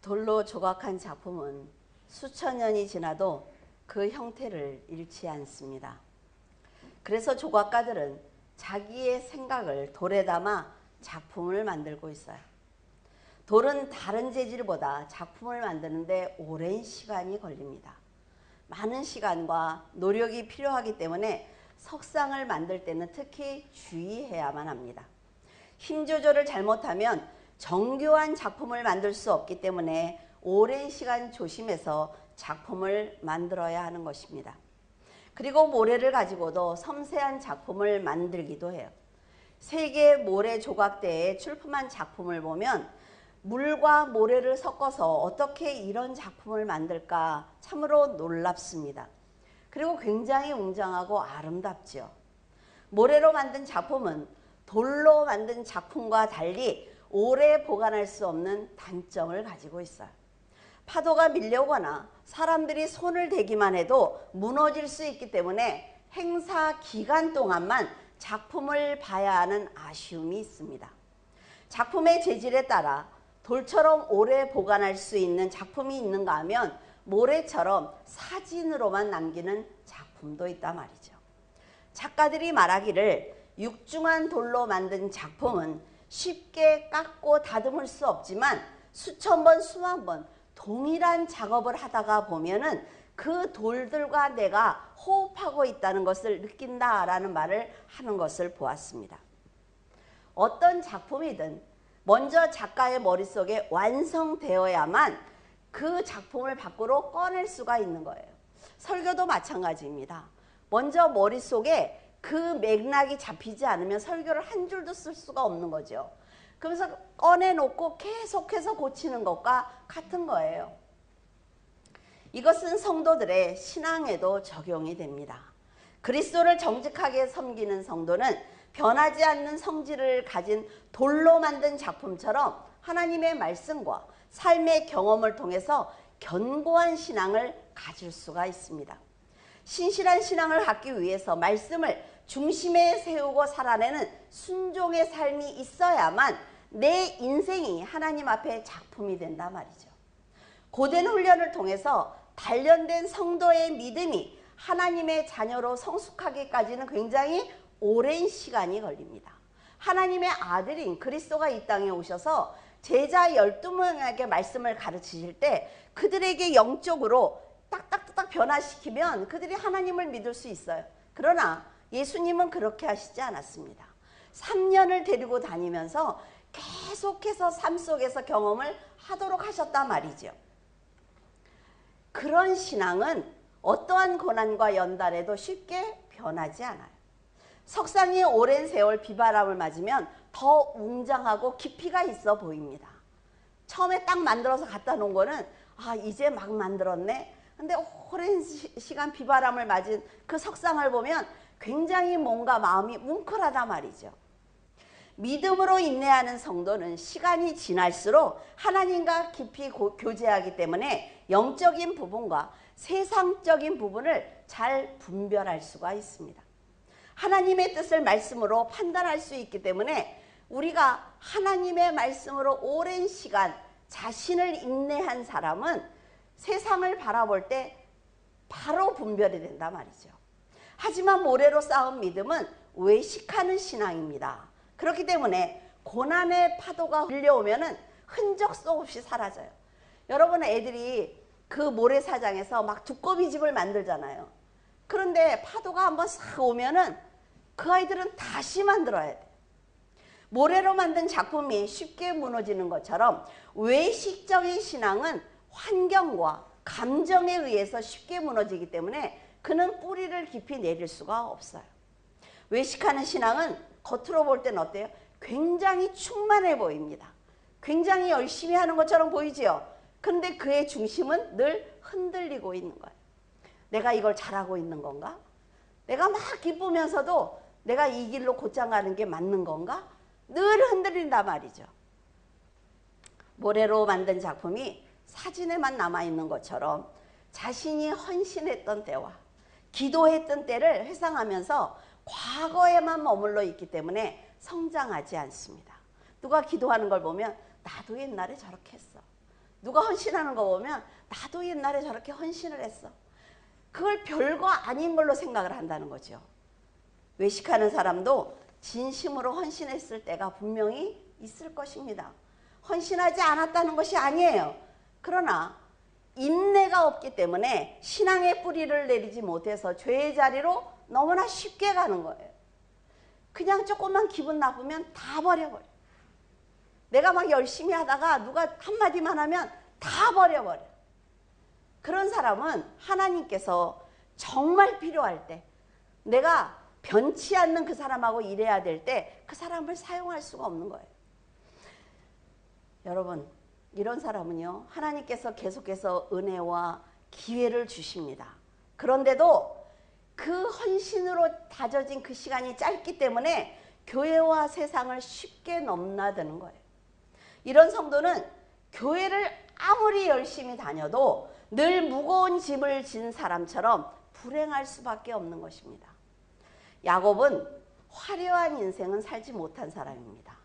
돌로 조각한 작품은 수천 년이 지나도 그 형태를 잃지 않습니다. 그래서 조각가들은 자기의 생각을 돌에 담아 작품을 만들고 있어요. 돌은 다른 재질보다 작품을 만드는데 오랜 시간이 걸립니다. 많은 시간과 노력이 필요하기 때문에 석상을 만들 때는 특히 주의해야만 합니다. 힘 조절을 잘못하면 정교한 작품을 만들 수 없기 때문에 오랜 시간 조심해서 작품을 만들어야 하는 것입니다. 그리고 모래를 가지고도 섬세한 작품을 만들기도 해요. 세계 모래 조각대에 출품한 작품을 보면 물과 모래를 섞어서 어떻게 이런 작품을 만들까 참으로 놀랍습니다. 그리고 굉장히 웅장하고 아름답죠. 모래로 만든 작품은 돌로 만든 작품과 달리 오래 보관할 수 없는 단점을 가지고 있어요. 파도가 밀려오거나 사람들이 손을 대기만 해도 무너질 수 있기 때문에 행사 기간 동안만 작품을 봐야 하는 아쉬움이 있습니다. 작품의 재질에 따라 돌처럼 오래 보관할 수 있는 작품이 있는가 하면 모래처럼 사진으로만 남기는 작품도 있단 말이죠. 작가들이 말하기를 육중한 돌로 만든 작품은 쉽게 깎고 다듬을 수 없지만 수천 번, 수만 번 동일한 작업을 하다가 보면은 그 돌들과 내가 호흡하고 있다는 것을 느낀다라는 말을 하는 것을 보았습니다. 어떤 작품이든 먼저 작가의 머릿속에 완성되어야만 그 작품을 밖으로 꺼낼 수가 있는 거예요. 설교도 마찬가지입니다. 먼저 머릿속에 그 맥락이 잡히지 않으면 설교를 한 줄도 쓸 수가 없는 거죠. 그러면서 꺼내놓고 계속해서 고치는 것과 같은 거예요. 이것은 성도들의 신앙에도 적용이 됩니다. 그리스도를 정직하게 섬기는 성도는 변하지 않는 성질을 가진 돌로 만든 작품처럼 하나님의 말씀과 삶의 경험을 통해서 견고한 신앙을 가질 수가 있습니다. 신실한 신앙을 갖기 위해서 말씀을 중심에 세우고 살아내는 순종의 삶이 있어야만 내 인생이 하나님 앞에 작품이 된단 말이죠. 고된 훈련을 통해서 단련된 성도의 믿음이 하나님의 자녀로 성숙하기까지는 굉장히 오랜 시간이 걸립니다. 하나님의 아들인 그리스도가 이 땅에 오셔서 제자 12명에게 말씀을 가르치실 때 그들에게 영적으로 딱딱딱 변화시키면 그들이 하나님을 믿을 수 있어요. 그러나 예수님은 그렇게 하시지 않았습니다. 3년을 데리고 다니면서 계속해서 삶 속에서 경험을 하도록 하셨단 말이죠. 그런 신앙은 어떠한 고난과 연단에도 쉽게 변하지 않아요. 석상이 오랜 세월 비바람을 맞으면 더 웅장하고 깊이가 있어 보입니다. 처음에 딱 만들어서 갖다 놓은 거는 이제 막 만들었네. 근데 오랜 시간 비바람을 맞은 그 석상을 보면 굉장히 뭔가 마음이 뭉클하단 말이죠. 믿음으로 인내하는 성도는 시간이 지날수록 하나님과 깊이 교제하기 때문에 영적인 부분과 세상적인 부분을 잘 분별할 수가 있습니다. 하나님의 뜻을 말씀으로 판단할 수 있기 때문에 우리가 하나님의 말씀으로 오랜 시간 자신을 인내한 사람은 세상을 바라볼 때 바로 분별이 된단 말이죠. 하지만 모래로 쌓은 믿음은 외식하는 신앙입니다. 그렇기 때문에 고난의 파도가 밀려오면 흔적도 없이 사라져요. 여러분 애들이 그 모래사장에서 막 두꺼비집을 만들잖아요. 그런데 파도가 한번 싹 오면은 그 아이들은 다시 만들어야 돼. 모래로 만든 작품이 쉽게 무너지는 것처럼 외식적인 신앙은 환경과 감정에 의해서 쉽게 무너지기 때문에 그는 뿌리를 깊이 내릴 수가 없어요. 외식하는 신앙은 겉으로 볼 때는 어때요? 굉장히 충만해 보입니다. 굉장히 열심히 하는 것처럼 보이지요. 그런데 그의 중심은 늘 흔들리고 있는 거예요. 내가 이걸 잘하고 있는 건가? 내가 막 기쁘면서도 내가 이 길로 곧장 가는 게 맞는 건가? 늘 흔들린단 말이죠. 모래로 만든 작품이 사진에만 남아있는 것처럼 자신이 헌신했던 때와 기도했던 때를 회상하면서 과거에만 머물러 있기 때문에 성장하지 않습니다. 누가 기도하는 걸 보면 나도 옛날에 저렇게 했어. 누가 헌신하는 거 보면 나도 옛날에 저렇게 헌신을 했어. 그걸 별거 아닌 걸로 생각을 한다는 거죠. 외식하는 사람도 진심으로 헌신했을 때가 분명히 있을 것입니다. 헌신하지 않았다는 것이 아니에요. 그러나 인내가 없기 때문에 신앙의 뿌리를 내리지 못해서 죄의 자리로 너무나 쉽게 가는 거예요. 그냥 조금만 기분 나쁘면 다 버려버려. 내가 막 열심히 하다가 누가 한마디만 하면 다 버려버려. 그런 사람은 하나님께서 정말 필요할 때, 내가 변치 않는 그 사람하고 일해야 될 때 그 사람을 사용할 수가 없는 거예요. 여러분, 이런 사람은요, 하나님께서 계속해서 은혜와 기회를 주십니다. 그런데도 그 헌신으로 다져진 그 시간이 짧기 때문에 교회와 세상을 쉽게 넘나드는 거예요. 이런 성도는 교회를 아무리 열심히 다녀도 늘 무거운 짐을 진 사람처럼 불행할 수밖에 없는 것입니다. 야곱은 화려한 인생은 살지 못한 사람입니다.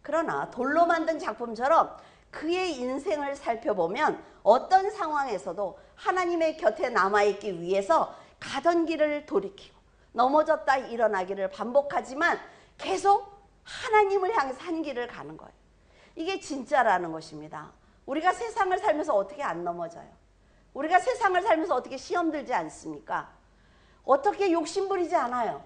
그러나 돌로 만든 작품처럼 그의 인생을 살펴보면 어떤 상황에서도 하나님의 곁에 남아있기 위해서 가던 길을 돌이키고 넘어졌다 일어나기를 반복하지만 계속 하나님을 향해서 한 길을 가는 거예요. 이게 진짜라는 것입니다. 우리가 세상을 살면서 어떻게 안 넘어져요? 우리가 세상을 살면서 어떻게 시험 들지 않습니까? 어떻게 욕심부리지 않아요?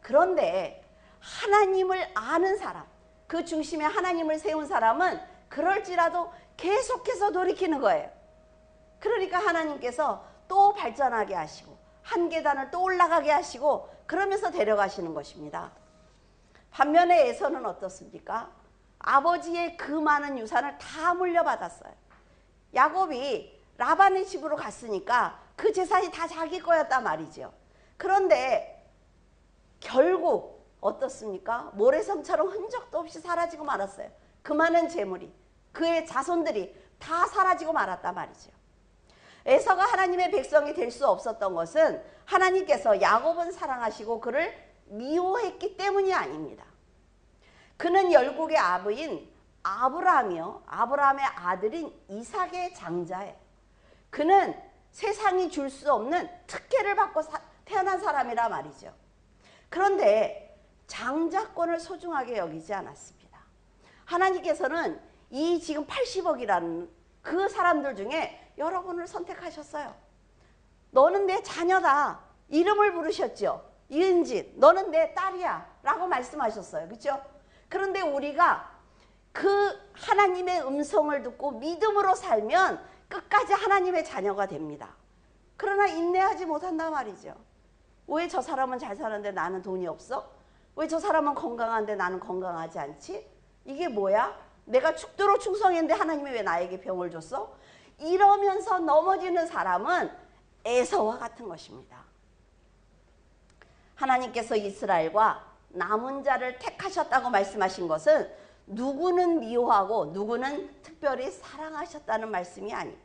그런데 하나님을 아는 사람, 그 중심에 하나님을 세운 사람은 그럴지라도 계속해서 돌이키는 거예요. 그러니까 하나님께서 또 발전하게 하시고 한 계단을 또 올라가게 하시고 그러면서 데려가시는 것입니다. 반면에 에서는 어떻습니까? 아버지의 그 많은 유산을 다 물려받았어요. 야곱이 라반의 집으로 갔으니까 그 재산이 다 자기 거였단 말이죠. 그런데 결국 어떻습니까? 모래성처럼 흔적도 없이 사라지고 말았어요. 그 많은 재물이, 그의 자손들이 다 사라지고 말았단 말이죠. 에서가 하나님의 백성이 될 수 없었던 것은 하나님께서 야곱은 사랑하시고 그를 미워했기 때문이 아닙니다. 그는 열국의 아버인 아브라함이요, 아브라함의 아들인 이삭의 장자예요. 그는 세상이 줄 수 없는 특혜를 받고 태어난 사람이라 말이죠. 그런데 장자권을 소중하게 여기지 않았습니다. 하나님께서는 이 지금 80억이라는 그 사람들 중에 여러분을 선택하셨어요. 너는 내 자녀다. 이름을 부르셨죠. 이은진, 너는 내 딸이야 라고 말씀하셨어요. 그렇죠? 그런데 우리가 그 하나님의 음성을 듣고 믿음으로 살면 끝까지 하나님의 자녀가 됩니다. 그러나 인내하지 못한단 말이죠. 왜 저 사람은 잘 사는데 나는 돈이 없어? 왜 저 사람은 건강한데 나는 건강하지 않지? 이게 뭐야? 내가 죽도록 충성했는데 하나님이 왜 나에게 병을 줬어? 이러면서 넘어지는 사람은 에서와 같은 것입니다. 하나님께서 이스라엘과 남은 자를 택하셨다고 말씀하신 것은 누구는 미워하고 누구는 특별히 사랑하셨다는 말씀이 아니에요.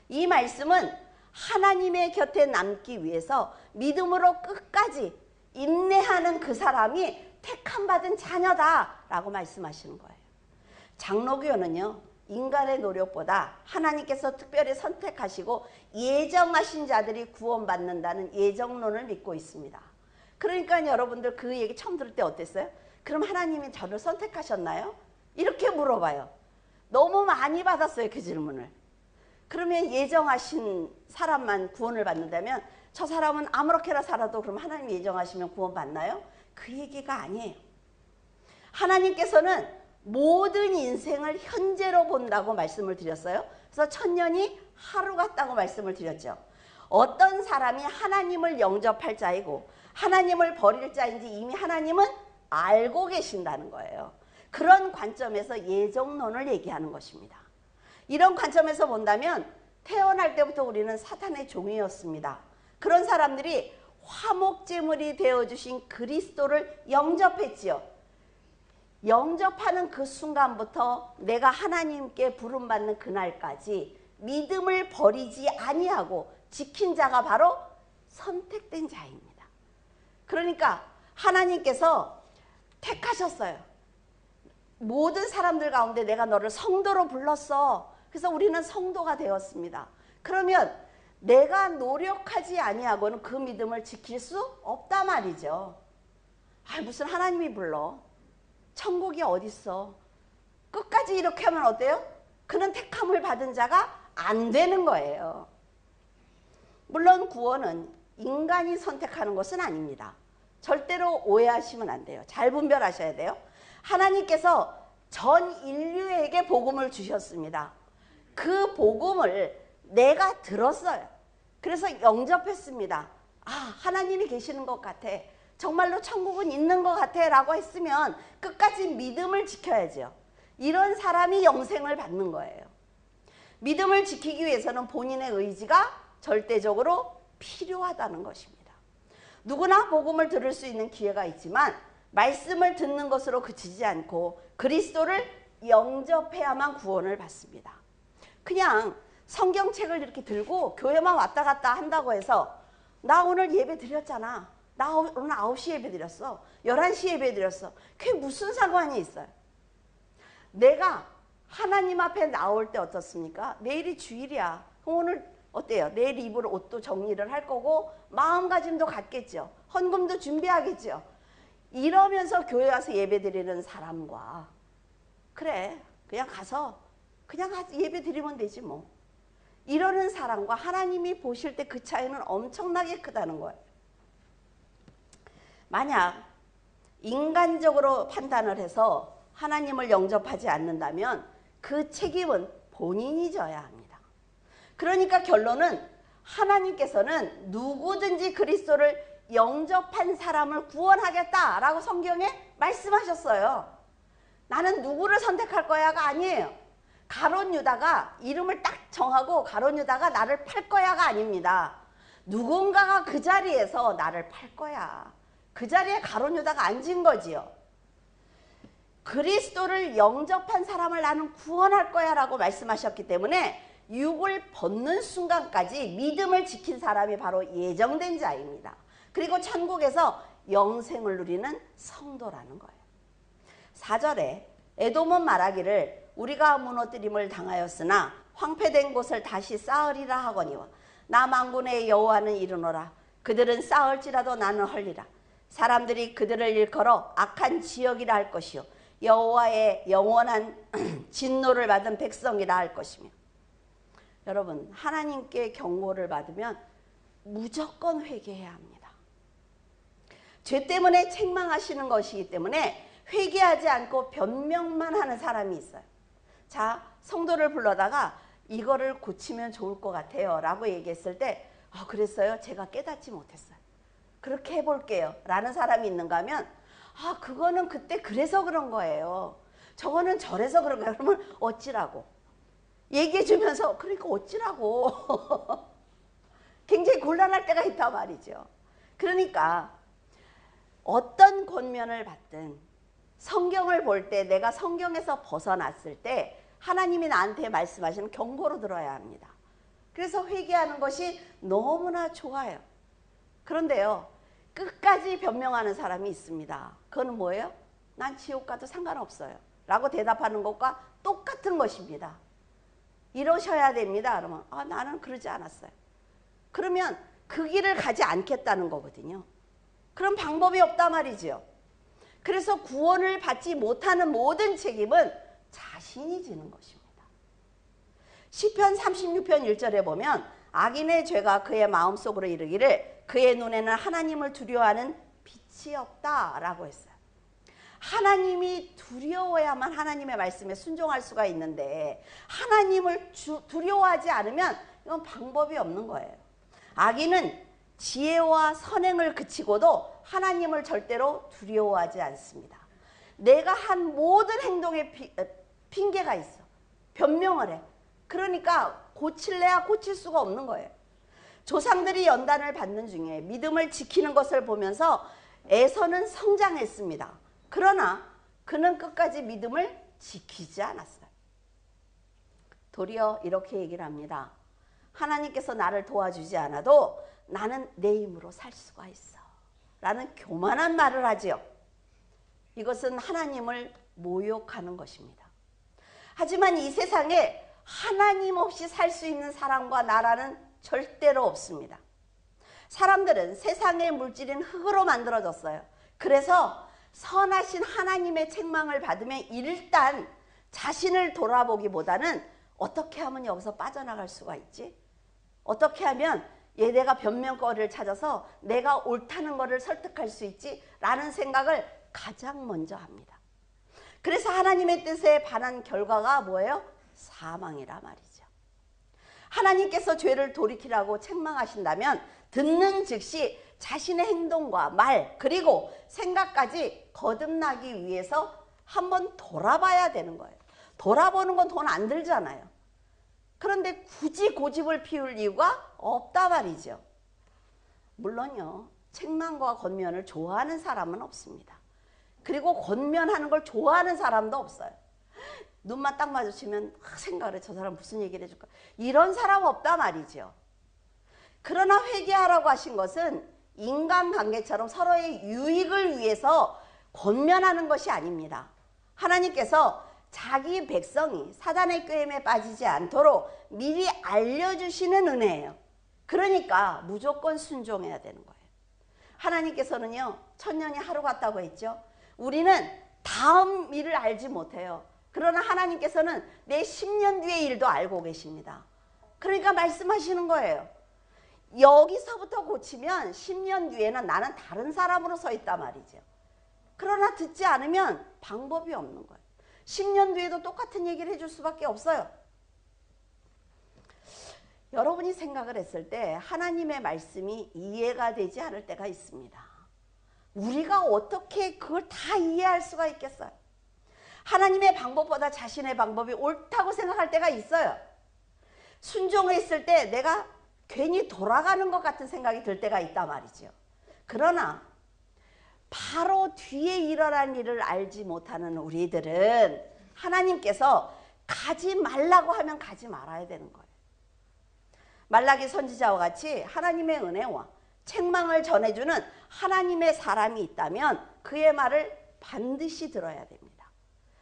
이 말씀은 하나님의 곁에 남기 위해서 믿음으로 끝까지 인내하는 그 사람이 택함받은 자녀다라고 말씀하시는 거예요. 장로교는요, 인간의 노력보다 하나님께서 특별히 선택하시고 예정하신 자들이 구원받는다는 예정론을 믿고 있습니다. 그러니까 여러분들 그 얘기 처음 들을 때 어땠어요? 그럼 하나님이 저를 선택하셨나요? 이렇게 물어봐요. 너무 많이 받았어요, 그 질문을. 그러면 예정하신 사람만 구원을 받는다면 저 사람은 아무렇게나 살아도 그럼 하나님이 예정하시면 구원받나요? 그 얘기가 아니에요. 하나님께서는 모든 인생을 현재로 본다고 말씀을 드렸어요. 그래서 천년이 하루 같다고 말씀을 드렸죠. 어떤 사람이 하나님을 영접할 자이고 하나님을 버릴 자인지 이미 하나님은 알고 계신다는 거예요. 그런 관점에서 예정론을 얘기하는 것입니다. 이런 관점에서 본다면 태어날 때부터 우리는 사탄의 종이었습니다. 그런 사람들이 화목제물이 되어주신 그리스도를 영접했지요. 영접하는 그 순간부터 내가 하나님께 부름받는 그날까지 믿음을 버리지 아니하고 지킨 자가 바로 선택된 자입니다. 그러니까 하나님께서 택하셨어요. 모든 사람들 가운데 내가 너를 성도로 불렀어. 그래서 우리는 성도가 되었습니다. 그러면 내가 노력하지 아니하고는 그 믿음을 지킬 수 없단 말이죠. 무슨 하나님이 불러? 천국이 어딨어? 끝까지 이렇게 하면 어때요? 그는 택함을 받은 자가 안 되는 거예요. 물론 구원은 인간이 선택하는 것은 아닙니다. 절대로 오해하시면 안 돼요. 잘 분별하셔야 돼요. 하나님께서 전 인류에게 복음을 주셨습니다. 그 복음을 내가 들었어요. 그래서 영접했습니다. 하나님이 계시는 것 같아. 정말로 천국은 있는 것 같아 라고 했으면 끝까지 믿음을 지켜야죠. 이런 사람이 영생을 받는 거예요. 믿음을 지키기 위해서는 본인의 의지가 절대적으로 필요하다는 것입니다. 누구나 복음을 들을 수 있는 기회가 있지만 말씀을 듣는 것으로 그치지 않고 그리스도를 영접해야만 구원을 받습니다. 그냥 성경책을 이렇게 들고 교회만 왔다 갔다 한다고 해서 나 오늘 예배 드렸잖아. 나 오늘 9시 예배 드렸어. 11시 예배 드렸어. 그게 무슨 상관이 있어요? 내가 하나님 앞에 나올 때 어떻습니까? 내일이 주일이야. 그럼 오늘 어때요? 내일 입을 옷도 정리를 할 거고 마음가짐도 갖겠죠. 헌금도 준비하겠죠. 이러면서 교회 와서 예배 드리는 사람과 그래 그냥 가서 그냥 예배 드리면 되지 뭐. 이러는 사람과 하나님이 보실 때 그 차이는 엄청나게 크다는 거예요. 만약 인간적으로 판단을 해서 하나님을 영접하지 않는다면 그 책임은 본인이 져야 합니다. 그러니까 결론은 하나님께서는 누구든지 그리스도를 영접한 사람을 구원하겠다라고 성경에 말씀하셨어요. 나는 누구를 선택할 거야가 아니에요. 가룟 유다가 이름을 딱 정하고 가룟 유다가 나를 팔 거야가 아닙니다. 누군가가 그 자리에서 나를 팔 거야. 그 자리에 가룟 유다가 앉은 거지요. 그리스도를 영접한 사람을 나는 구원할 거야 라고 말씀하셨기 때문에 육을 벗는 순간까지 믿음을 지킨 사람이 바로 예정된 자입니다. 그리고 천국에서 영생을 누리는 성도라는 거예요. 4절에 에돔은 말하기를 우리가 무너뜨림을 당하였으나 황폐된 곳을 다시 쌓으리라 하거니와 나 만군의 여호와는 이르노라. 그들은 쌓을지라도 나는 헐리라. 사람들이 그들을 일컬어 악한 지역이라 할 것이요 여호와의 영원한 진노를 받은 백성이라 할 것이며. 여러분, 하나님께 경고를 받으면 무조건 회개해야 합니다. 죄 때문에 책망하시는 것이기 때문에 회개하지 않고 변명만 하는 사람이 있어요. 자, 성도를 불러다가 이거를 고치면 좋을 것 같아요 라고 얘기했을 때 그랬어요? 제가 깨닫지 못했어요. 그렇게 해볼게요 라는 사람이 있는가 하면 그거는 그때 그래서 그런 거예요. 저거는 저래서 그런 거예요. 그러면 어찌라고 얘기해 주면서 그러니까 어찌라고 굉장히 곤란할 때가 있단 말이죠. 그러니까 어떤 권면을 받든 성경을 볼 때 내가 성경에서 벗어났을 때 하나님이 나한테 말씀하시는 경고로 들어야 합니다. 그래서 회개하는 것이 너무나 좋아요. 그런데요, 끝까지 변명하는 사람이 있습니다. 그건 뭐예요? 난 지옥 가도 상관없어요 라고 대답하는 것과 똑같은 것입니다. 이러셔야 됩니다. 그러면 나는 그러지 않았어요. 그러면 그 길을 가지 않겠다는 거거든요. 그런 방법이 없단 말이죠. 그래서 구원을 받지 못하는 모든 책임은 자신이 지는 것입니다. 시편 36편 1절에 보면 악인의 죄가 그의 마음속으로 이르기를 그의 눈에는 하나님을 두려워하는 빛이 없다라고 했어요. 하나님이 두려워야만 하나님의 말씀에 순종할 수가 있는데 하나님을 두려워하지 않으면 이건 방법이 없는 거예요. 악인은 지혜와 선행을 그치고도 하나님을 절대로 두려워하지 않습니다. 내가 한 모든 행동에 핑계가 있어. 변명을 해. 그러니까 고칠래야 고칠 수가 없는 거예요. 조상들이 연단을 받는 중에 믿음을 지키는 것을 보면서 에서는 성장했습니다. 그러나 그는 끝까지 믿음을 지키지 않았어요. 도리어 이렇게 얘기를 합니다. 하나님께서 나를 도와주지 않아도 나는 내 힘으로 살 수가 있어 라는 교만한 말을 하지요. 이것은 하나님을 모욕하는 것입니다. 하지만 이 세상에 하나님 없이 살 수 있는 사람과 나라는 절대로 없습니다. 사람들은 세상의 물질인 흙으로 만들어졌어요. 그래서 선하신 하나님의 책망을 받으면 일단 자신을 돌아보기보다는 어떻게 하면 여기서 빠져나갈 수가 있지? 어떻게 하면 내가 변명거리를 찾아서 내가 옳다는 것을 설득할 수 있지? 라는 생각을 가장 먼저 합니다. 그래서 하나님의 뜻에 반한 결과가 뭐예요? 사망이라 말이죠. 하나님께서 죄를 돌이키라고 책망하신다면 듣는 즉시 자신의 행동과 말 그리고 생각까지 거듭나기 위해서 한번 돌아봐야 되는 거예요. 돌아보는 건 돈 안 들잖아요. 그런데 굳이 고집을 피울 이유가 없다 말이죠. 물론요, 책망과 권면을 좋아하는 사람은 없습니다. 그리고 권면하는 걸 좋아하는 사람도 없어요. 눈만 딱 마주치면 생각을 해. 저 사람 무슨 얘기를 해줄까? 이런 사람 없다 말이죠. 그러나 회개하라고 하신 것은 인간관계처럼 서로의 유익을 위해서 권면하는 것이 아닙니다. 하나님께서 자기 백성이 사단의 꾀임에 빠지지 않도록 미리 알려주시는 은혜예요. 그러니까 무조건 순종해야 되는 거예요. 하나님께서는요, 천년이 하루 같다고 했죠. 우리는 다음 일을 알지 못해요. 그러나 하나님께서는 내 10년 뒤의 일도 알고 계십니다. 그러니까 말씀하시는 거예요. 여기서부터 고치면 10년 뒤에는 나는 다른 사람으로 서 있단 말이죠. 그러나 듣지 않으면 방법이 없는 거예요. 10년 뒤에도 똑같은 얘기를 해줄 수밖에 없어요. 여러분이 생각을 했을 때 하나님의 말씀이 이해가 되지 않을 때가 있습니다. 우리가 어떻게 그걸 다 이해할 수가 있겠어요? 하나님의 방법보다 자신의 방법이 옳다고 생각할 때가 있어요. 순종했을 때 내가 괜히 돌아가는 것 같은 생각이 들 때가 있단 말이죠. 그러나 바로 뒤에 일어난 일을 알지 못하는 우리들은 하나님께서 가지 말라고 하면 가지 말아야 되는 거예요. 말라기 선지자와 같이 하나님의 은혜와 책망을 전해주는 하나님의 사람이 있다면 그의 말을 반드시 들어야 됩니다.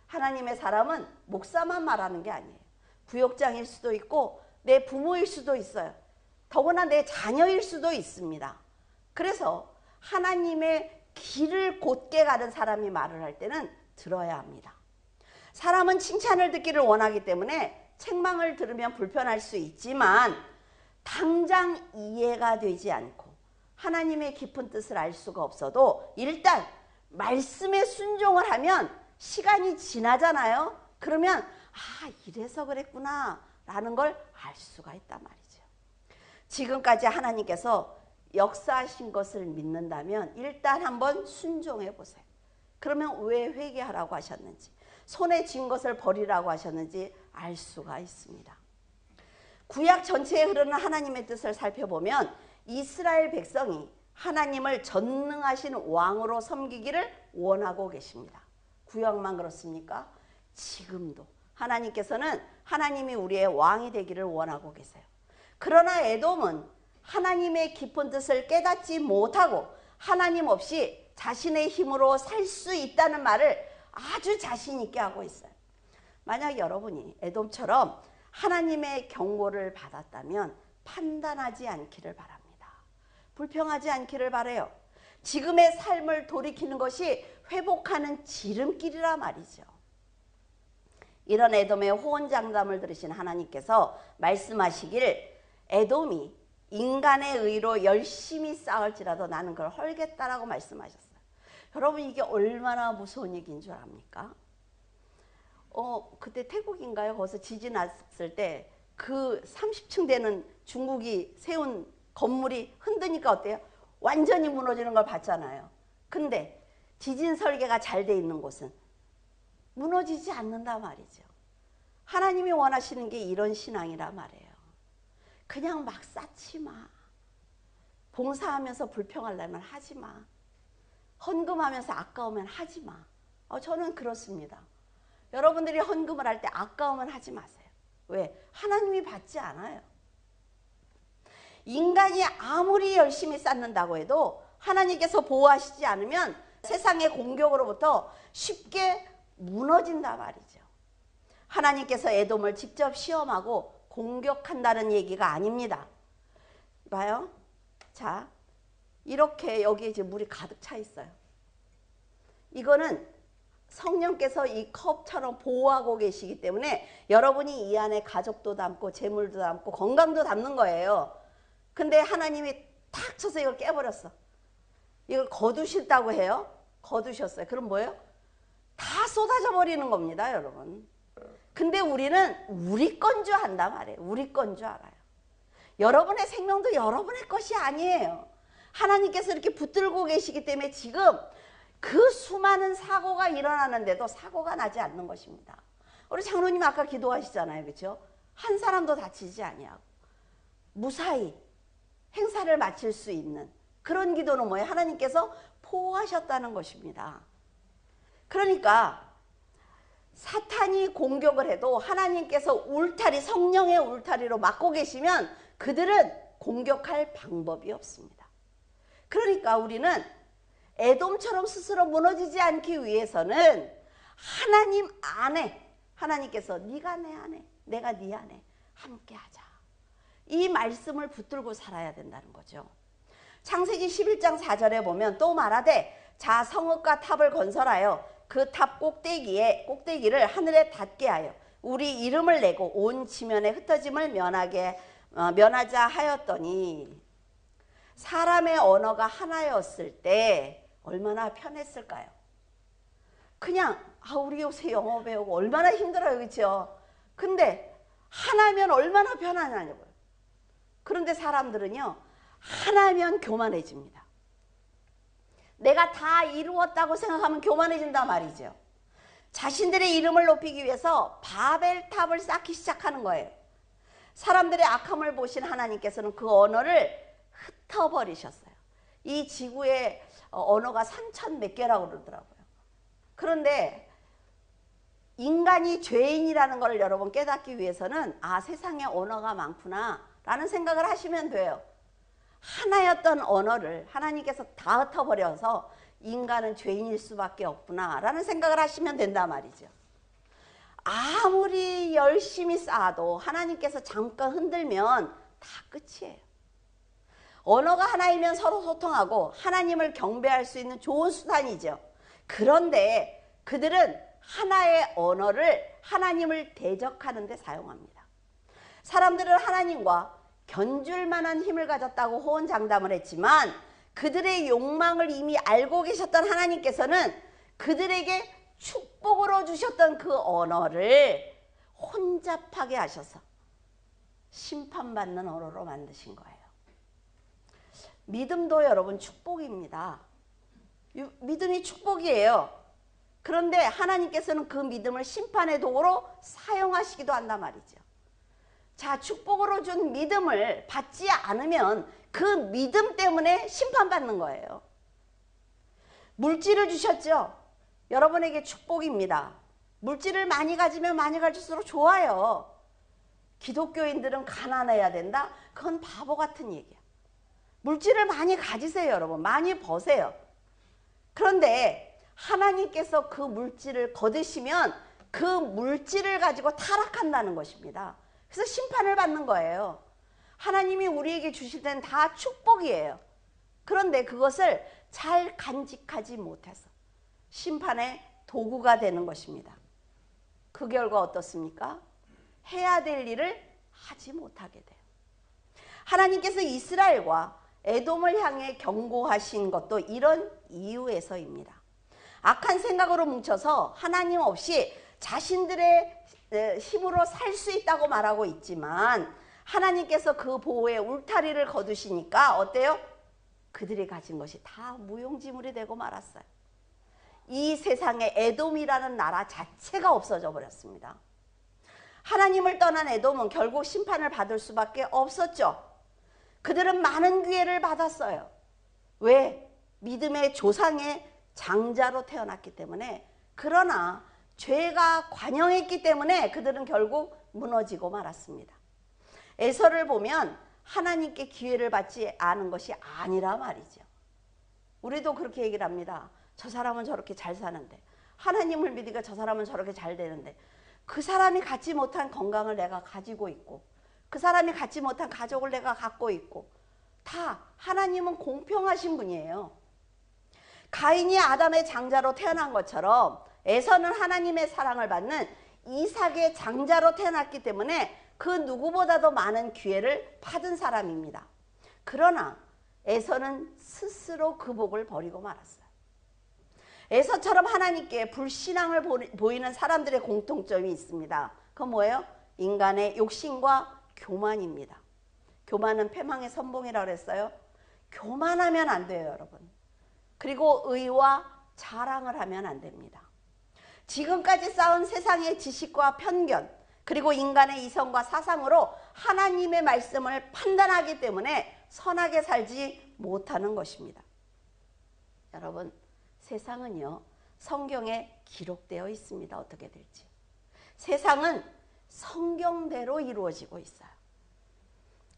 하나님의 사람은 목사만 말하는 게 아니에요. 부역장일 수도 있고 내 부모일 수도 있어요. 더구나 내 자녀일 수도 있습니다. 그래서 하나님의 길을 곧게 가는 사람이 말을 할 때는 들어야 합니다. 사람은 칭찬을 듣기를 원하기 때문에 책망을 들으면 불편할 수 있지만 당장 이해가 되지 않고 하나님의 깊은 뜻을 알 수가 없어도 일단 말씀에 순종을 하면 시간이 지나잖아요. 그러면 아, 이래서 그랬구나 라는 걸 알 수가 있단 말이죠. 지금까지 하나님께서 역사하신 것을 믿는다면 일단 한번 순종해 보세요. 그러면 왜 회개하라고 하셨는지, 손에 쥔 것을 버리라고 하셨는지 알 수가 있습니다. 구약 전체에 흐르는 하나님의 뜻을 살펴보면 이스라엘 백성이 하나님을 전능하신 왕으로 섬기기를 원하고 계십니다. 구약만 그렇습니까? 지금도 하나님께서는 하나님이 우리의 왕이 되기를 원하고 계세요. 그러나 에돔은 하나님의 깊은 뜻을 깨닫지 못하고 하나님 없이 자신의 힘으로 살 수 있다는 말을 아주 자신 있게 하고 있어요. 만약 여러분이 에돔처럼 하나님의 경고를 받았다면 판단하지 않기를 바랍니다. 불평하지 않기를 바라요. 지금의 삶을 돌이키는 것이 회복하는 지름길이라 말이죠. 이런 에돔의 호언장담을 들으신 하나님께서 말씀하시길 에돔이 인간의 의로 열심히 싸울지라도 나는 그걸 헐겠다라고 말씀하셨어요. 여러분 이게 얼마나 무서운 얘기인 줄 압니까? 그때 태국인가요? 거기서 지진 났을 때 그 30층 되는 중국이 세운 건물이 흔드니까 어때요? 완전히 무너지는 걸 봤잖아요. 근데 지진 설계가 잘 돼 있는 곳은 무너지지 않는다 말이죠. 하나님이 원하시는 게 이런 신앙이라 말이에요. 그냥 막 쌓지 마. 봉사하면서 불평하려면 하지 마. 헌금하면서 아까우면 하지 마. 저는 그렇습니다. 여러분들이 헌금을 할 때 아까우면 하지 마세요. 왜? 하나님이 받지 않아요. 인간이 아무리 열심히 쌓는다고 해도 하나님께서 보호하시지 않으면 세상의 공격으로부터 쉽게 무너진다 말이죠. 하나님께서 에돔을 직접 시험하고 공격한다는 얘기가 아닙니다. 봐요. 자, 이렇게 여기에 이제 물이 가득 차 있어요. 이거는 성령께서 이 컵처럼 보호하고 계시기 때문에 여러분이 이 안에 가족도 담고 재물도 담고 건강도 담는 거예요. 근데 하나님이 탁 쳐서 이걸 깨버렸어. 이걸 거두신다고 해요. 거두셨어요. 그럼 뭐예요? 다 쏟아져 버리는 겁니다, 여러분. 근데 우리는 우리 건 줄 안단 말이에요. 우리 건 줄 알아요. 여러분의 생명도 여러분의 것이 아니에요. 하나님께서 이렇게 붙들고 계시기 때문에 지금 그 수많은 사고가 일어나는데도 사고가 나지 않는 것입니다. 우리 장로님 아까 기도하시잖아요. 그렇죠? 한 사람도 다치지 아니하고 무사히 행사를 마칠 수 있는 그런 기도는 뭐예요? 하나님께서 보호하셨다는 것입니다. 그러니까 사탄이 공격을 해도 하나님께서 울타리, 성령의 울타리로 막고 계시면 그들은 공격할 방법이 없습니다. 그러니까 우리는 에돔처럼 스스로 무너지지 않기 위해서는 하나님 안에, 하나님께서 네가 내 안에, 내가 네 안에 함께하자. 이 말씀을 붙들고 살아야 된다는 거죠. 창세기 11장 4절에 보면 또 말하되 자 성읍과 탑을 건설하여 그 탑 꼭대기를 하늘에 닿게 하여 우리 이름을 내고 온 지면에 흩어짐을 면하자 하였더니 사람의 언어가 하나였을 때 얼마나 편했을까요? 그냥 우리 요새 영어 배우고 얼마나 힘들어요. 그렇죠? 근데 하나면 얼마나 편안하냐고요. 그런데 사람들은요 하나면 교만해집니다. 내가 다 이루었다고 생각하면 교만해진단 말이죠. 자신들의 이름을 높이기 위해서 바벨탑을 쌓기 시작하는 거예요. 사람들의 악함을 보신 하나님께서는 그 언어를 흩어버리셨어요. 이 지구의 언어가 3,000 몇 개라고 그러더라고요. 그런데 인간이 죄인이라는 걸 여러분 깨닫기 위해서는 세상에 언어가 많구나 라는 생각을 하시면 돼요. 하나였던 언어를 하나님께서 다 흩어버려서 인간은 죄인일 수밖에 없구나 라는 생각을 하시면 된단 말이죠. 아무리 열심히 쌓아도 하나님께서 잠깐 흔들면 다 끝이에요. 언어가 하나이면 서로 소통하고 하나님을 경배할 수 있는 좋은 수단이죠. 그런데 그들은 하나의 언어를 하나님을 대적하는 데 사용합니다. 사람들은 하나님과 견줄 만한 힘을 가졌다고 호언장담을 했지만 그들의 욕망을 이미 알고 계셨던 하나님께서는 그들에게 축복으로 주셨던 그 언어를 혼잡하게 하셔서 심판받는 언어로 만드신 거예요. 믿음도 여러분 축복입니다. 믿음이 축복이에요. 그런데 하나님께서는 그 믿음을 심판의 도구로 사용하시기도 한단 말이죠. 자, 축복으로 준 믿음을 받지 않으면 그 믿음 때문에 심판받는 거예요. 물질을 주셨죠? 여러분에게 축복입니다. 물질을 많이 가지면 많이 가질수록 좋아요. 기독교인들은 가난해야 된다? 그건 바보 같은 얘기야. 물질을 많이 가지세요, 여러분. 많이 버세요. 그런데 하나님께서 그 물질을 거두시면 그 물질을 가지고 타락한다는 것입니다. 그래서 심판을 받는 거예요. 하나님이 우리에게 주실 때는 다 축복이에요. 그런데 그것을 잘 간직하지 못해서 심판의 도구가 되는 것입니다. 그 결과 어떻습니까? 해야 될 일을 하지 못하게 돼요. 하나님께서 이스라엘과 에돔을 향해 경고하신 것도 이런 이유에서입니다. 악한 생각으로 뭉쳐서 하나님 없이 자신들의 힘으로 살 수 있다고 말하고 있지만 하나님께서 그 보호의 울타리를 거두시니까 어때요? 그들이 가진 것이 다 무용지물이 되고 말았어요. 이 세상에 에돔이라는 나라 자체가 없어져 버렸습니다. 하나님을 떠난 에돔은 결국 심판을 받을 수밖에 없었죠. 그들은 많은 기회를 받았어요. 왜? 믿음의 조상의 장자로 태어났기 때문에. 그러나 죄가 관영했기 때문에 그들은 결국 무너지고 말았습니다. 에서를 보면 하나님께 기회를 받지 않은 것이 아니라 말이죠. 우리도 그렇게 얘기를 합니다. 저 사람은 저렇게 잘 사는데, 하나님을 믿으니까 저 사람은 저렇게 잘 되는데, 그 사람이 갖지 못한 건강을 내가 가지고 있고 그 사람이 갖지 못한 가족을 내가 갖고 있고 다 하나님은 공평하신 분이에요. 가인이 아담의 장자로 태어난 것처럼 에서는 하나님의 사랑을 받는 이삭의 장자로 태어났기 때문에 그 누구보다도 많은 기회를 받은 사람입니다. 그러나 에서는 스스로 그 복을 버리고 말았어요. 에서처럼 하나님께 불신앙을 보이는 사람들의 공통점이 있습니다. 그건 뭐예요? 인간의 욕심과 교만입니다. 교만은 패망의 선봉이라고 그랬어요. 교만하면 안 돼요, 여러분. 그리고 의와 자랑을 하면 안 됩니다. 지금까지 쌓은 세상의 지식과 편견, 그리고 인간의 이성과 사상으로 하나님의 말씀을 판단하기 때문에 선하게 살지 못하는 것입니다. 여러분, 세상은요, 성경에 기록되어 있습니다. 어떻게 될지. 세상은 성경대로 이루어지고 있어요.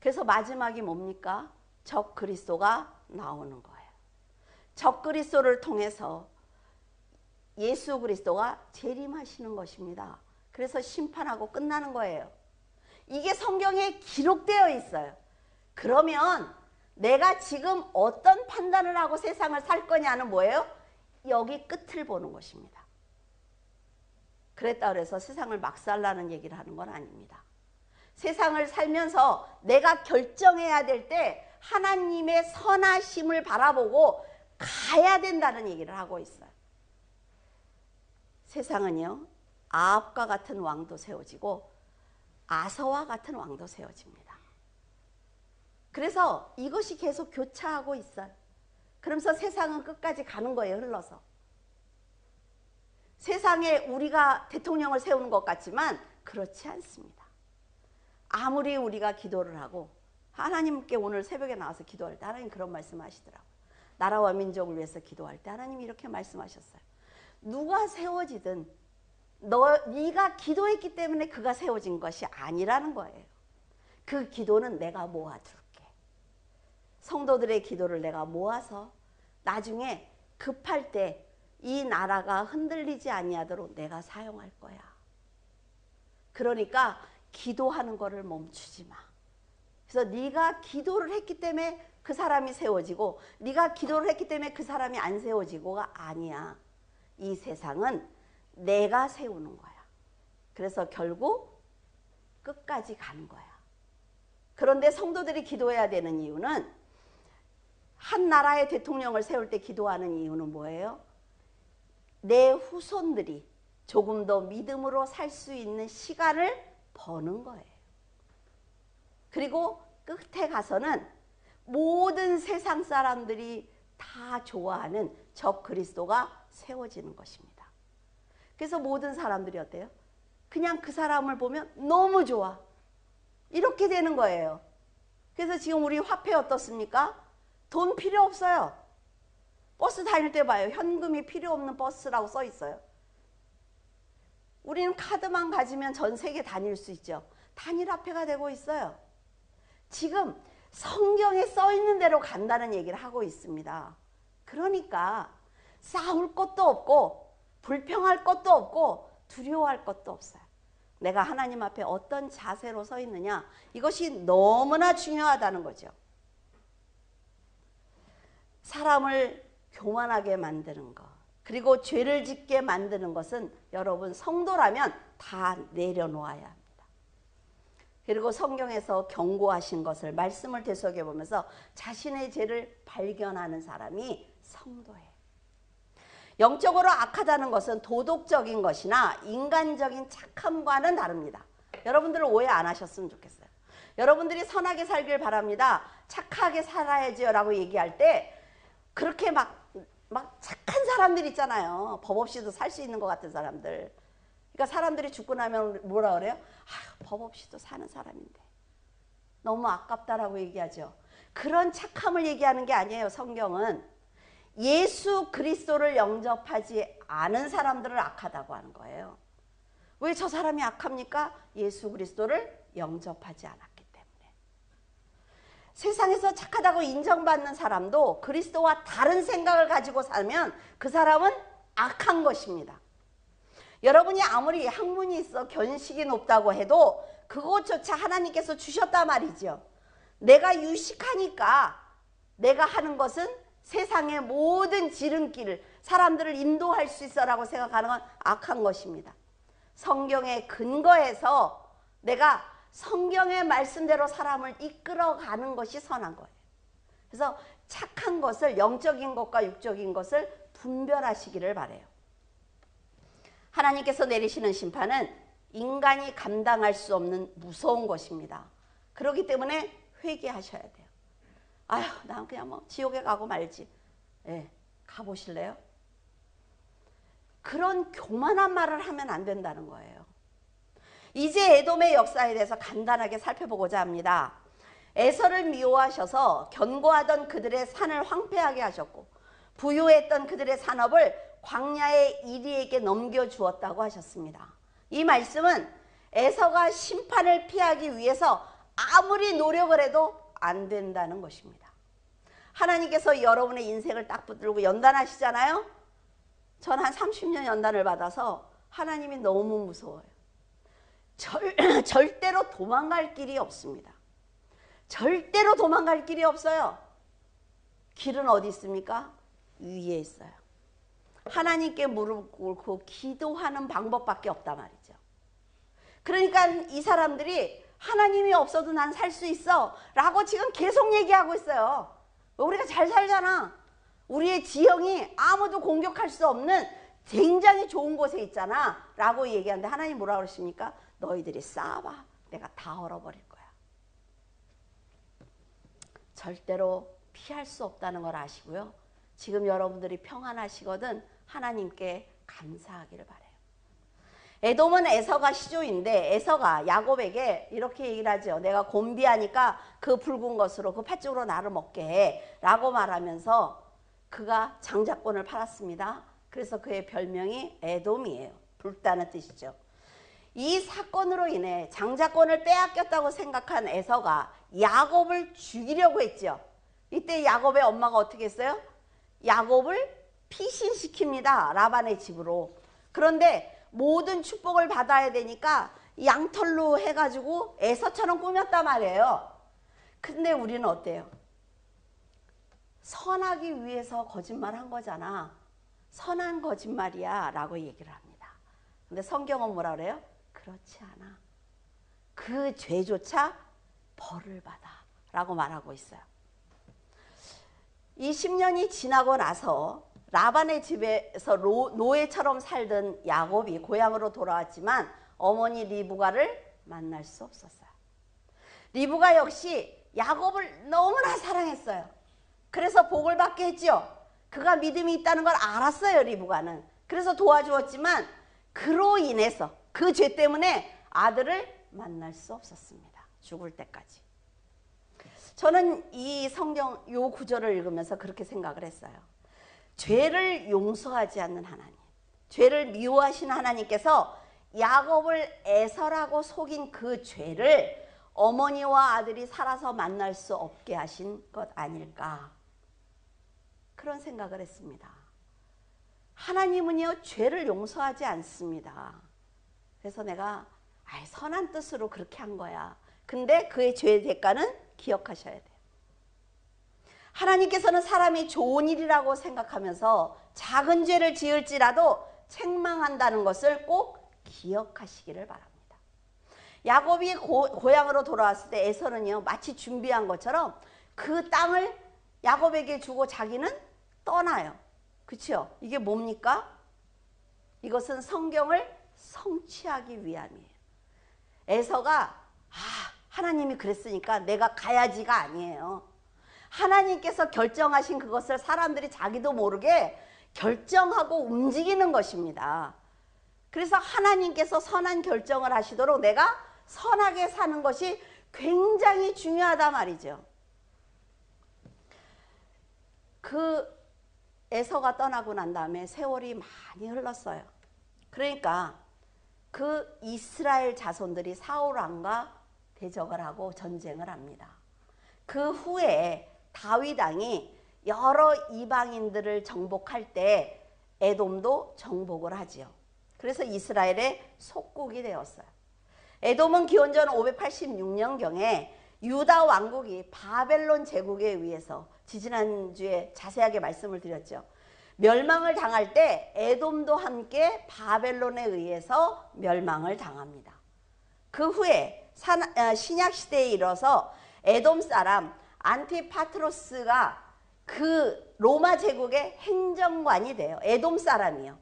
그래서 마지막이 뭡니까? 적 그리스도가 나오는 거예요. 적 그리스도를 통해서 예수 그리스도가 재림하시는 것입니다. 그래서 심판하고 끝나는 거예요. 이게 성경에 기록되어 있어요. 그러면 내가 지금 어떤 판단을 하고 세상을 살 거냐는 뭐예요? 여기 끝을 보는 것입니다. 그랬다 그래서 세상을 막 살라는 얘기를 하는 건 아닙니다. 세상을 살면서 내가 결정해야 될 때 하나님의 선하심을 바라보고 가야 된다는 얘기를 하고 있어요. 세상은요, 아합과 같은 왕도 세워지고 아서와 같은 왕도 세워집니다. 그래서 이것이 계속 교차하고 있어요. 그러면서 세상은 끝까지 가는 거예요, 흘러서. 세상에 우리가 대통령을 세우는 것 같지만 그렇지 않습니다. 아무리 우리가 기도를 하고 하나님께 오늘 새벽에 나와서 기도할 때 하나님 그런 말씀 하시더라고요. 나라와 민족을 위해서 기도할 때 하나님이 이렇게 말씀하셨어요. 누가 세워지든 네가 기도했기 때문에 그가 세워진 것이 아니라는 거예요. 그 기도는 내가 모아둘게. 성도들의 기도를 내가 모아서 나중에 급할 때 이 나라가 흔들리지 아니하도록 내가 사용할 거야. 그러니까 기도하는 거를 멈추지 마. 그래서 네가 기도를 했기 때문에 그 사람이 세워지고 네가 기도를 했기 때문에 그 사람이 안 세워지고가 아니야. 이 세상은 내가 세우는 거야. 그래서 결국 끝까지 가는 거야. 그런데 성도들이 기도해야 되는 이유는 한 나라의 대통령을 세울 때 기도하는 이유는 뭐예요? 내 후손들이 조금 더 믿음으로 살 수 있는 시간을 버는 거예요. 그리고 끝에 가서는 모든 세상 사람들이 다 좋아하는 적 그리스도가 세워지는 것입니다. 그래서 모든 사람들이 어때요? 그냥 그 사람을 보면 너무 좋아. 이렇게 되는 거예요. 그래서 지금 우리 화폐 어떻습니까? 돈 필요 없어요. 버스 다닐 때 봐요. 현금이 필요 없는 버스라고 써 있어요. 우리는 카드만 가지면 전 세계 다닐 수 있죠. 단일화폐가 되고 있어요. 지금 성경에 써 있는 대로 간다는 얘기를 하고 있습니다. 그러니까 싸울 것도 없고 불평할 것도 없고 두려워할 것도 없어요. 내가 하나님 앞에 어떤 자세로 서 있느냐, 이것이 너무나 중요하다는 거죠. 사람을 교만하게 만드는 것, 그리고 죄를 짓게 만드는 것은 여러분 성도라면 다 내려놓아야 합니다. 그리고 성경에서 경고하신 것을 말씀을 되새겨 보면서 자신의 죄를 발견하는 사람이 성도예요. 영적으로 악하다는 것은 도덕적인 것이나 인간적인 착함과는 다릅니다. 여러분들은 오해 안 하셨으면 좋겠어요. 여러분들이 선하게 살길 바랍니다. 착하게 살아야지요 라고 얘기할 때 그렇게 막 착한 사람들 있잖아요. 법 없이도 살 수 있는 것 같은 사람들. 그러니까 사람들이 죽고 나면 뭐라 그래요? 법 없이도 사는 사람인데 너무 아깝다라고 얘기하죠. 그런 착함을 얘기하는 게 아니에요. 성경은 예수 그리스도를 영접하지 않은 사람들을 악하다고 하는 거예요. 왜 저 사람이 악합니까? 예수 그리스도를 영접하지 않았기 때문에. 세상에서 착하다고 인정받는 사람도 그리스도와 다른 생각을 가지고 살면 그 사람은 악한 것입니다. 여러분이 아무리 학문이 있어 견식이 높다고 해도 그것조차 하나님께서 주셨단 말이죠. 내가 유식하니까 내가 하는 것은 세상의 모든 지름길을 사람들을 인도할 수 있어라고 생각하는 건 악한 것입니다. 성경에 근거해서 내가 성경의 말씀대로 사람을 이끌어가는 것이 선한 거예요. 그래서 착한 것을, 영적인 것과 육적인 것을 분별하시기를 바라요. 하나님께서 내리시는 심판은 인간이 감당할 수 없는 무서운 것입니다. 그렇기 때문에 회개하셔야 돼요. 아휴, 난 그냥 뭐 지옥에 가고 말지. 예, 가보실래요? 그런 교만한 말을 하면 안 된다는 거예요. 이제 에돔의 역사에 대해서 간단하게 살펴보고자 합니다. 에서를 미워하셔서 견고하던 그들의 산을 황폐하게 하셨고 부유했던 그들의 산업을 광야의 이리에게 넘겨주었다고 하셨습니다. 이 말씀은 에서가 심판을 피하기 위해서 아무리 노력을 해도 안 된다는 것입니다. 하나님께서 여러분의 인생을 딱 붙들고 연단하시잖아요. 전 한 30년 연단을 받아서 하나님이 너무 무서워요. 절대로 도망갈 길이 없습니다. 절대로 도망갈 길이 없어요. 길은 어디 있습니까? 위에 있어요. 하나님께 무릎 꿇고 기도하는 방법밖에 없단 말이죠. 그러니까 이 사람들이 하나님이 없어도 난 살 수 있어 라고 지금 계속 얘기하고 있어요. 우리가 잘 살잖아. 우리의 지형이 아무도 공격할 수 없는 굉장히 좋은 곳에 있잖아 라고 얘기하는데 하나님 뭐라 그러십니까? 너희들이 쌓아봐. 내가 다 얼어버릴 거야. 절대로 피할 수 없다는 걸 아시고요. 지금 여러분들이 평안하시거든 하나님께 감사하기를 바라요. 에돔은 에서가 시조인데 에서가 야곱에게 이렇게 얘기를 하죠. 내가 곤비하니까 그 붉은 것으로 그 팥죽으로 나를 먹게 해 라고 말하면서 그가 장자권을 팔았습니다. 그래서 그의 별명이 에돔이에요. 붉다는 뜻이죠. 이 사건으로 인해 장자권을 빼앗겼다고 생각한 에서가 야곱을 죽이려고 했죠. 이때 야곱의 엄마가 어떻게 했어요? 야곱을 피신시킵니다. 라반의 집으로. 그런데 모든 축복을 받아야 되니까 양털로 해가지고 에서처럼 꾸몄단 말이에요. 근데 우리는 어때요? 선하기 위해서 거짓말한 거잖아. 선한 거짓말이야 라고 얘기를 합니다. 근데 성경은 뭐라 그래요? 그렇지 않아. 그 죄조차 벌을 받아 라고 말하고 있어요. 이 10년이 지나고 나서 라반의 집에서 노예처럼 살던 야곱이 고향으로 돌아왔지만 어머니 리브가를 만날 수 없었어요. 리브가 역시 야곱을 너무나 사랑했어요. 그래서 복을 받게 했죠. 그가 믿음이 있다는 걸 알았어요. 리브가는. 그래서 도와주었지만 그로 인해서 그 죄 때문에 아들을 만날 수 없었습니다. 죽을 때까지. 저는 이 성경 요 구절을 읽으면서 그렇게 생각을 했어요. 죄를 용서하지 않는 하나님, 죄를 미워하시는 하나님께서 야곱을 에서라고 속인 그 죄를 어머니와 아들이 살아서 만날 수 없게 하신 것 아닐까, 그런 생각을 했습니다. 하나님은요 죄를 용서하지 않습니다. 그래서 내가 선한 뜻으로 그렇게 한 거야. 근데 그의 죄의 대가는 기억하셔야 돼요. 하나님께서는 사람이 좋은 일이라고 생각하면서 작은 죄를 지을지라도 책망한다는 것을 꼭 기억하시기를 바랍니다. 야곱이 고향으로 돌아왔을 때 에서는요 마치 준비한 것처럼 그 땅을 야곱에게 주고 자기는 떠나요. 그렇죠? 이게 뭡니까? 이것은 성경을 성취하기 위함이에요. 에서가 하나님이 그랬으니까 내가 가야지가 아니에요. 하나님께서 결정하신 그것을 사람들이 자기도 모르게 결정하고 움직이는 것입니다. 그래서 하나님께서 선한 결정을 하시도록 내가 선하게 사는 것이 굉장히 중요하단 말이죠. 그 에서가 떠나고 난 다음에 세월이 많이 흘렀어요. 그러니까 그 이스라엘 자손들이 사울 왕과 대적을 하고 전쟁을 합니다. 그 후에 다윗 왕이 여러 이방인들을 정복할 때 에돔도 정복을 하지요. 그래서 이스라엘의 속국이 되었어요. 에돔은 기원전 586년경에 유다 왕국이 바벨론 제국에 의해서 지지난주에 자세하게 말씀을 드렸죠. 멸망을 당할 때 에돔도 함께 바벨론에 의해서 멸망을 당합니다. 그 후에 신약시대에 이르러서 에돔 사람 안티파트로스가 그 로마 제국의 행정관이 돼요. 에돔 사람이요.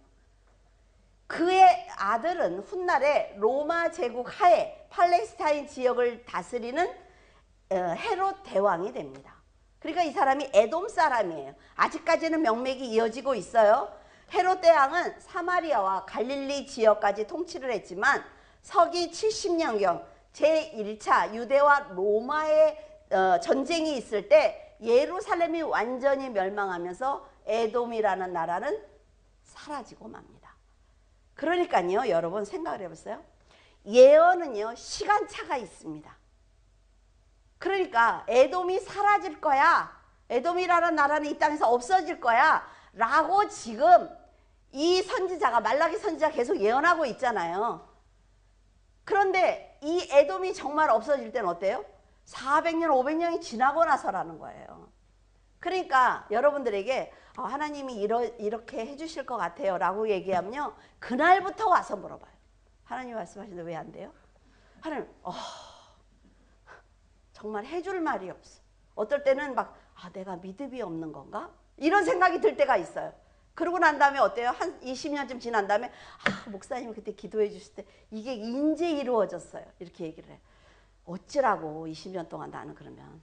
그의 아들은 훗날에 로마 제국 하에 팔레스타인 지역을 다스리는 헤롯 대왕이 됩니다. 그러니까 이 사람이 에돔 사람이에요. 아직까지는 명맥이 이어지고 있어요. 헤롯 대왕은 사마리아와 갈릴리 지역까지 통치를 했지만 서기 70년경 제1차 유대와 로마의 전쟁이 있을 때 예루살렘이 완전히 멸망하면서 에돔이라는 나라는 사라지고 맙니다. 그러니까요, 여러분 생각을 해보세요. 예언은요, 시간차가 있습니다. 그러니까 에돔이 사라질 거야, 에돔이라는 나라는 이 땅에서 없어질 거야 라고 지금 이 선지자가, 말라기 선지자가 계속 예언하고 있잖아요. 그런데 이 에돔이 정말 없어질 때는 어때요? 400년, 500년이 지나고 나서라는 거예요. 그러니까 여러분들에게 하나님이 이렇게 해주실 것 같아요 라고 얘기하면요, 그날부터 와서 물어봐요. 하나님 말씀하시는데 왜 안 돼요? 하나님 정말 해줄 말이 없어. 어떨 때는 막 내가 믿음이 없는 건가? 이런 생각이 들 때가 있어요. 그러고 난 다음에 어때요? 한 20년쯤 지난 다음에 목사님이 그때 기도해 주실 때 이게 이제 이루어졌어요. 이렇게 얘기를 해요. 어찌라고 20년 동안 나는 그러면.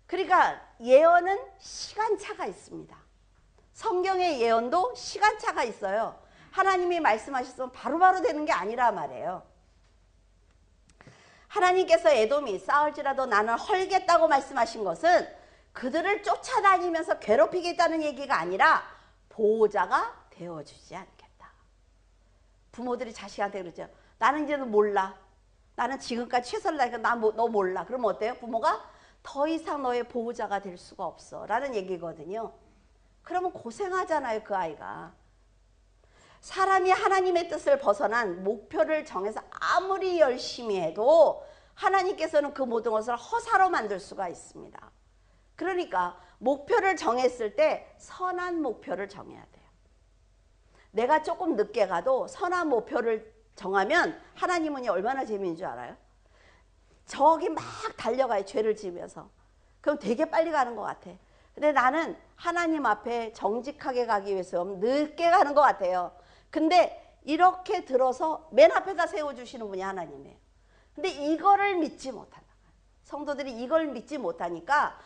그러니까 예언은 시간차가 있습니다. 성경의 예언도 시간차가 있어요. 하나님이 말씀하셨으면 바로바로 되는 게 아니라 말이에요. 하나님께서 에돔이 싸울지라도 나는 헐겠다고 말씀하신 것은 그들을 쫓아다니면서 괴롭히겠다는 얘기가 아니라 보호자가 되어주지 않겠다. 부모들이 자식한테 그러죠. 나는 이제는 몰라. 나는 지금까지 최선을 다하니까 너 몰라. 그러면 어때요? 부모가 더 이상 너의 보호자가 될 수가 없어 라는 얘기거든요. 그러면 고생하잖아요, 그 아이가. 사람이 하나님의 뜻을 벗어난 목표를 정해서 아무리 열심히 해도 하나님께서는 그 모든 것을 허사로 만들 수가 있습니다. 그러니까 목표를 정했을 때 선한 목표를 정해야 돼요. 내가 조금 늦게 가도 선한 목표를 정하면 하나님은 얼마나 재미있는 줄 알아요? 저기 막 달려가요, 죄를 지으면서. 그럼 되게 빨리 가는 것 같아. 근데 나는 하나님 앞에 정직하게 가기 위해서 늦게 가는 것 같아요. 근데 이렇게 들어서 맨 앞에다 세워주시는 분이 하나님이에요. 근데 이거를 믿지 못한다. 성도들이 이걸 믿지 못하니까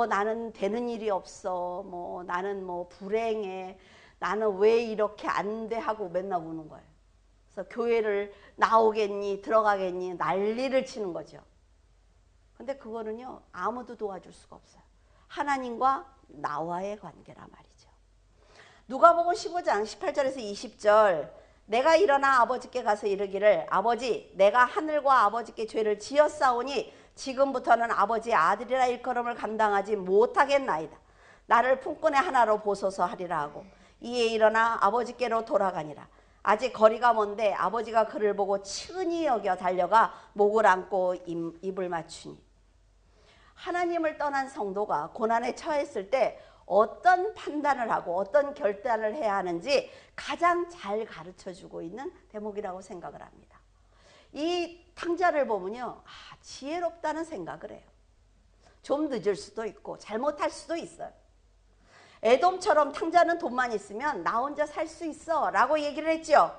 나는 되는 일이 없어, 나는 불행해, 나는 왜 이렇게 안 돼 하고 맨날 우는 거예요. 그래서 교회를 나오겠니 들어가겠니 난리를 치는 거죠. 근데 그거는요, 아무도 도와줄 수가 없어요. 하나님과 나와의 관계라 말이죠. 누가복음 15장 18절에서 20절, 내가 일어나 아버지께 가서 이르기를 아버지 내가 하늘과 아버지께 죄를 지었사오니 지금부터는 아버지의 아들이라 일컬음을 감당하지 못하겠나이다. 나를 품꾼의 하나로 보소서 하리라 하고 이에 일어나 아버지께로 돌아가니라. 아직 거리가 먼데 아버지가 그를 보고 친히 여겨 달려가 목을 안고 입을 맞추니. 하나님을 떠난 성도가 고난에 처했을 때 어떤 판단을 하고 어떤 결단을 해야 하는지 가장 잘 가르쳐주고 있는 대목이라고 생각을 합니다. 이 탕자를 보면요, 지혜롭다는 생각을 해요. 좀 늦을 수도 있고 잘못할 수도 있어요. 에돔처럼 탕자는 돈만 있으면 나 혼자 살 수 있어 라고 얘기를 했죠.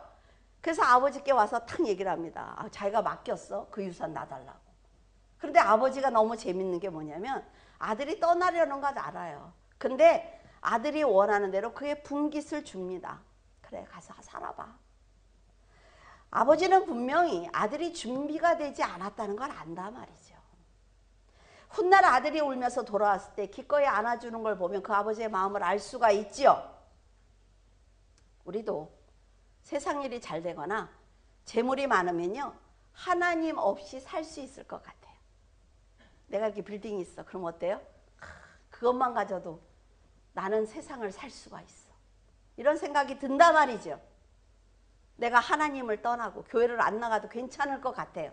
그래서 아버지께 와서 탁 얘기를 합니다. 자기가 맡겼어, 그 유산 놔달라고. 그런데 아버지가 너무 재밌는 게 뭐냐면 아들이 떠나려는 건 알아요. 근데 아들이 원하는 대로 그의 분깃을 줍니다. 그래, 가서 살아봐. 아버지는 분명히 아들이 준비가 되지 않았다는 걸 안다 말이죠. 훗날 아들이 울면서 돌아왔을 때 기꺼이 안아주는 걸 보면 그 아버지의 마음을 알 수가 있지요. 우리도 세상 일이 잘 되거나 재물이 많으면요, 하나님 없이 살 수 있을 것 같아요. 내가 이렇게 빌딩이 있어. 그럼 어때요? 그것만 가져도 나는 세상을 살 수가 있어. 이런 생각이 든단 말이죠. 내가 하나님을 떠나고 교회를 안 나가도 괜찮을 것 같아요.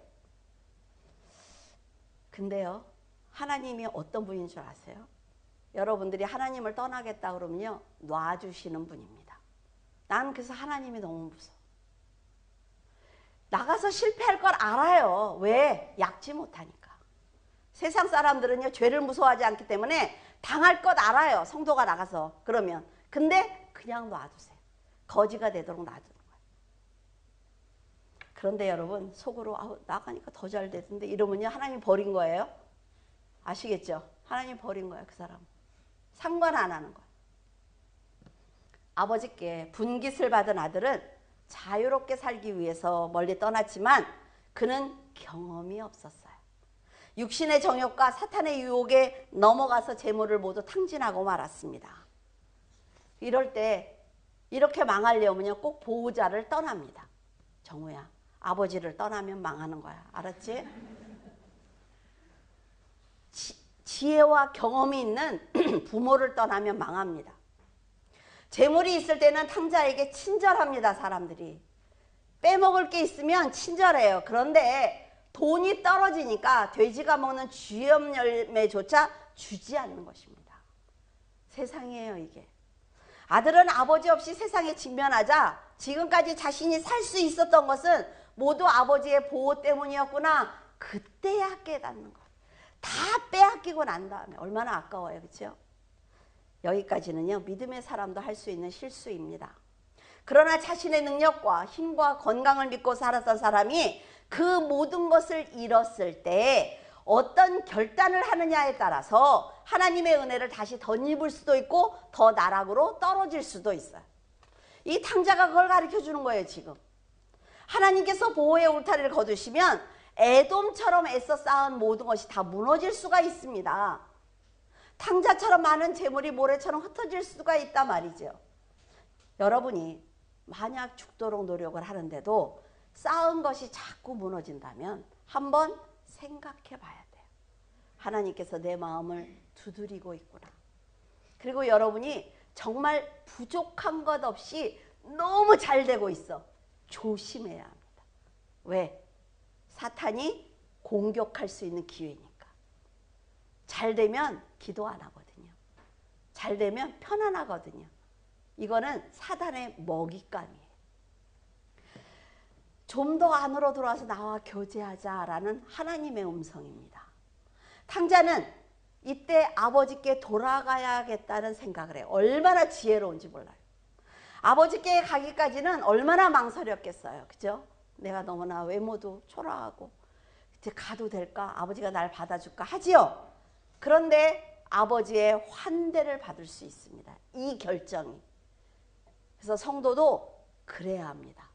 근데요, 하나님이 어떤 분인 줄 아세요? 여러분들이 하나님을 떠나겠다 그러면요, 놔주시는 분입니다. 나는 그래서 하나님이 너무 무서워. 나가서 실패할 걸 알아요. 왜? 약지 못하니까. 세상 사람들은요, 죄를 무서워하지 않기 때문에 당할 것 알아요. 성도가 나가서. 그러면. 근데 그냥 놔두세요. 거지가 되도록 놔두는 거예요. 그런데 여러분, 속으로 나가니까 더 잘 되던데 이러면요, 하나님 버린 거예요. 아시겠죠? 하나님 버린 거예요, 그 사람. 상관 안 하는 거예요. 아버지께 분깃을 받은 아들은 자유롭게 살기 위해서 멀리 떠났지만 그는 경험이 없었어요. 육신의 정욕과 사탄의 유혹에 넘어가서 재물을 모두 탕진하고 말았습니다. 이럴 때 이렇게 망하려면요, 꼭 보호자를 떠납니다. 정우야, 아버지를 떠나면 망하는 거야. 알았지? 지혜와 경험이 있는 부모를 떠나면 망합니다. 재물이 있을 때는 탕자에게 친절합니다. 사람들이. 빼먹을 게 있으면 친절해요. 그런데 돈이 떨어지니까 돼지가 먹는 쥐염 열매조차 주지 않는 것입니다. 세상이에요, 이게. 아들은 아버지 없이 세상에 직면하자 지금까지 자신이 살 수 있었던 것은 모두 아버지의 보호 때문이었구나. 그때야 깨닫는 것. 다 빼앗기고 난 다음에 얼마나 아까워요. 그렇죠? 여기까지는요, 믿음의 사람도 할 수 있는 실수입니다. 그러나 자신의 능력과 힘과 건강을 믿고 살았던 사람이 그 모든 것을 잃었을 때 어떤 결단을 하느냐에 따라서 하나님의 은혜를 다시 덧입을 수도 있고 더 나락으로 떨어질 수도 있어요. 이 탕자가 그걸 가르쳐 주는 거예요. 지금 하나님께서 보호의 울타리를 거두시면 에돔처럼 애써 쌓은 모든 것이 다 무너질 수가 있습니다. 탕자처럼 많은 재물이 모래처럼 흩어질 수가 있단 말이죠. 여러분이 만약 죽도록 노력을 하는데도 쌓은 것이 자꾸 무너진다면 한번 생각해 봐야 돼요. 하나님께서 내 마음을 두드리고 있구나. 그리고 여러분이 정말 부족한 것 없이 너무 잘 되고 있어. 조심해야 합니다. 왜? 사탄이 공격할 수 있는 기회니까. 잘 되면 기도 안 하거든요. 잘 되면 편안하거든요. 이거는 사단의 먹잇감이에요. 좀 더 안으로 들어와서 나와 교제하자라는 하나님의 음성입니다. 탕자는 이때 아버지께 돌아가야겠다는 생각을 해요. 얼마나 지혜로운지 몰라요. 아버지께 가기까지는 얼마나 망설였겠어요. 그죠? 내가 너무나 외모도 초라하고 이제 가도 될까? 아버지가 날 받아줄까? 하지요. 그런데 아버지의 환대를 받을 수 있습니다. 이 결정이. 그래서 성도도 그래야 합니다.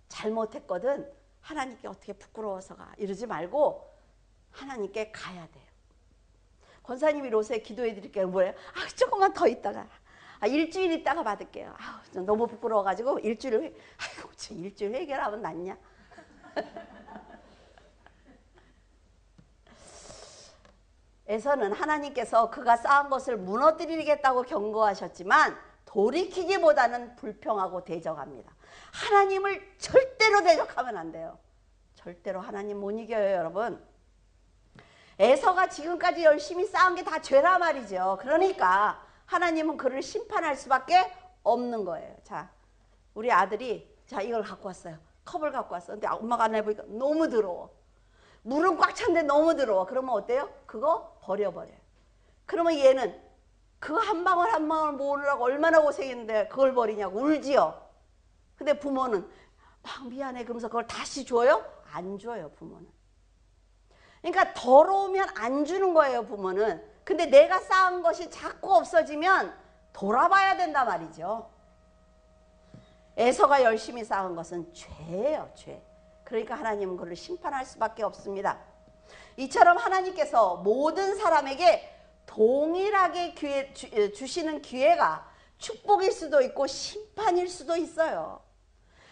잘못했거든 하나님께 어떻게 부끄러워서 가 이러지 말고 하나님께 가야 돼요. 권사님이 요새 기도해 드릴게요. 뭐예요? 조금만 더 있다가 일주일 있다가 받을게요. 너무 부끄러워가지고 일주일 해결하면 낫냐? 에서는 하나님께서 그가 쌓은 것을 무너뜨리겠다고 경고하셨지만 돌이키기보다는 불평하고 대적합니다. 하나님을 절대로 대적하면 안 돼요. 절대로 하나님 못 이겨요, 여러분. 에서가 지금까지 열심히 쌓은 게 다 죄라 말이죠. 그러니까 하나님은 그를 심판할 수밖에 없는 거예요. 자, 우리 아들이 이걸 갖고 왔어요. 컵을 갖고 왔어. 근데 엄마가 안 해보니까 너무 더러워. 물은 꽉 찼는데 너무 더러워. 그러면 어때요? 그거 버려버려요. 그러면 얘는 그거 한 방울 한 방울 모으느라고 얼마나 고생했는데 그걸 버리냐고 울지요. 근데 부모는 막 미안해 그러면서 그걸 다시 줘요? 안 줘요, 부모는. 그러니까 더러우면 안 주는 거예요, 부모는. 근데 내가 쌓은 것이 자꾸 없어지면 돌아봐야 된단 말이죠. 에서가 열심히 쌓은 것은 죄예요, 죄. 그러니까 하나님은 그를 심판할 수밖에 없습니다. 이처럼 하나님께서 모든 사람에게 동일하게 주시는 기회가 축복일 수도 있고 심판일 수도 있어요.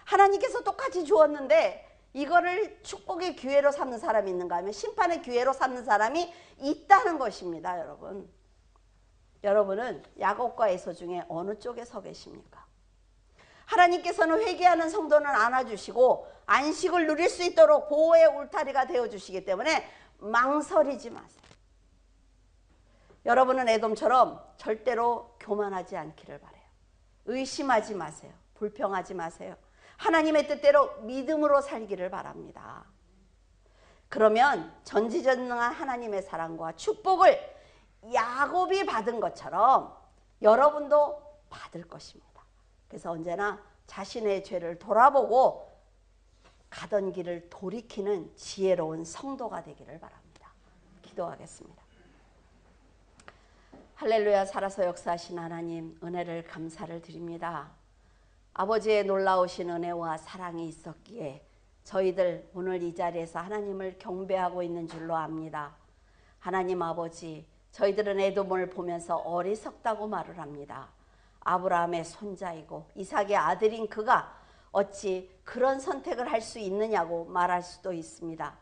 하나님께서 똑같이 주었는데 이거를 축복의 기회로 삼는 사람이 있는가 하면 심판의 기회로 삼는 사람이 있다는 것입니다. 여러분. 여러분은 야곱과 에서 중에 어느 쪽에 서 계십니까? 하나님께서는 회개하는 성도는 안아주시고 안식을 누릴 수 있도록 보호의 울타리가 되어주시기 때문에 망설이지 마세요. 여러분은 에돔처럼 절대로 교만하지 않기를 바라요. 의심하지 마세요. 불평하지 마세요. 하나님의 뜻대로 믿음으로 살기를 바랍니다. 그러면 전지전능한 하나님의 사랑과 축복을 야곱이 받은 것처럼 여러분도 받을 것입니다. 그래서 언제나 자신의 죄를 돌아보고 가던 길을 돌이키는 지혜로운 성도가 되기를 바랍니다. 기도하겠습니다. 할렐루야. 살아서 역사하신 하나님, 은혜를 감사를 드립니다. 아버지의 놀라우신 은혜와 사랑이 있었기에 저희들 오늘 이 자리에서 하나님을 경배하고 있는 줄로 압니다. 하나님 아버지, 저희들은 에돔을 보면서 어리석다고 말을 합니다. 아브라함의 손자이고 이삭의 아들인 그가 어찌 그런 선택을 할 수 있느냐고 말할 수도 있습니다.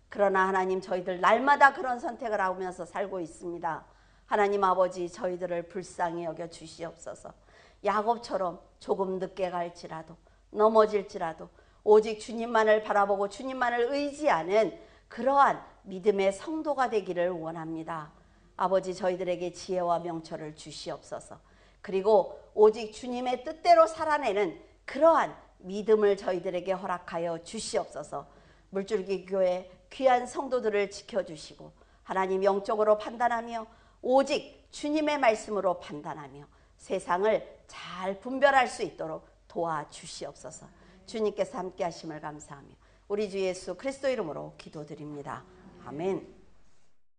그러나 하나님, 저희들 날마다 그런 선택을 하면서 살고 있습니다. 하나님 아버지, 저희들을 불쌍히 여겨 주시옵소서. 야곱처럼 조금 늦게 갈지라도 넘어질지라도 오직 주님만을 바라보고 주님만을 의지하는 그러한 믿음의 성도가 되기를 원합니다. 아버지, 저희들에게 지혜와 명철을 주시옵소서. 그리고 오직 주님의 뜻대로 살아내는 그러한 믿음을 저희들에게 허락하여 주시옵소서. 물줄기 교회 귀한 성도들을 지켜주시고 하나님 영적으로 판단하며 오직 주님의 말씀으로 판단하며 세상을 잘 분별할 수 있도록 도와주시옵소서. 주님께서 함께 하심을 감사하며 우리 주 예수 그리스도 이름으로 기도드립니다. 아멘.